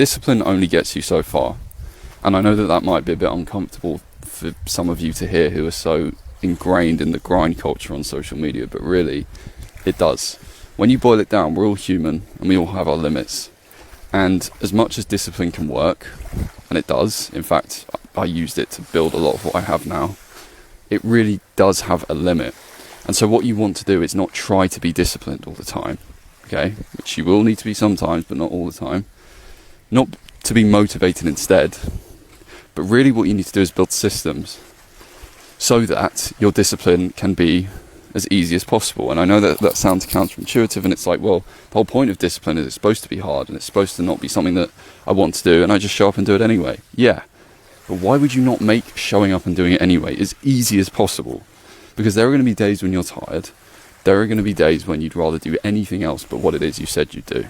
Discipline only gets you so far. And I know that that might be a bit uncomfortable for some of you to hear who are so ingrained in the grind culture on social media, but really, it does. When you boil it down, we're all human and we all have our limits. And as much as discipline can work, and it does, in fact, I used it to build a lot of what I have now, it really does have a limit. And so what you want to do is not try to be disciplined all the time, okay? Which you will need to be sometimes, but not all the time. Not to be motivated instead, but really what you need to do is build systems so that your discipline can be as easy as possible. And I know that that sounds counterintuitive, and it's like, well, the whole point of discipline is it's supposed to be hard and it's supposed to not be something that I want to do and I just show up and do it anyway. Yeah, but why would you not make showing up and doing it anyway as easy as possible? Because there are going to be days when you're tired. There are going to be days when you'd rather do anything else but what it is you said you'd do.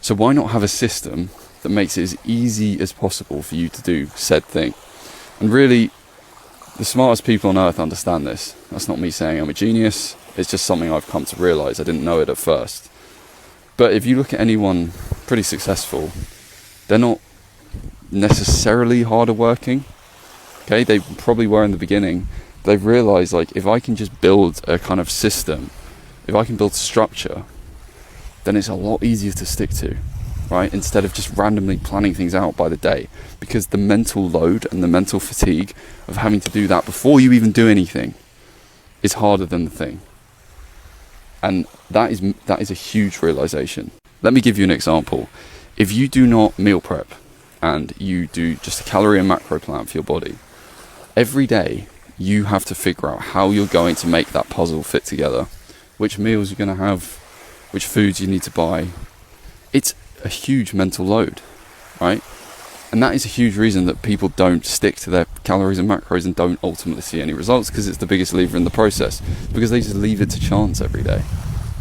So why not have a system that makes it as easy as possible for you to do said thing? And really, the smartest people on earth understand this. That's not me saying I'm a genius. It's just something I've come to realise. I didn't know it at first. But if you look at anyone pretty successful, they're not necessarily harder working. Okay, they probably were in the beginning. They've realised, like, if I can just build a kind of system, if I can build structure, then it's a lot easier to stick to, right? Instead of just randomly planning things out by the day, because the mental load and the mental fatigue of having to do that before you even do anything is harder than the thing. And that is a huge realization. Let me give you an example. If you do not meal prep and you do just a calorie and macro plan for your body, every day you have to figure out how you're going to make that puzzle fit together, which meals you're going to have, which foods you need to buy. It's a huge mental load, right? And that is a huge reason that people don't stick to their calories and macros and don't ultimately see any results, because it's the biggest lever in the process, because they just leave it to chance every day.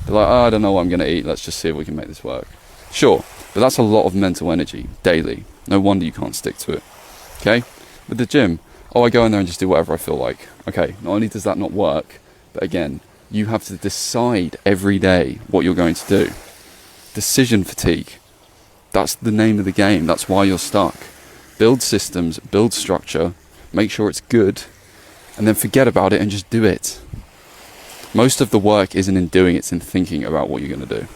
They're like, I don't know what I'm going to eat, let's just see if we can make this work. Sure, but that's a lot of mental energy daily. No wonder you can't stick to it. Okay? With the gym, I go in there and just do whatever I feel like. Okay, not only does that not work, but again, you have to decide every day what you're going to do. Decision fatigue. That's the name of the game. That's why you're stuck. Build systems, build structure, make sure it's good, and then forget about it and just do it. Most of the work isn't in doing, it's in thinking about what you're going to do.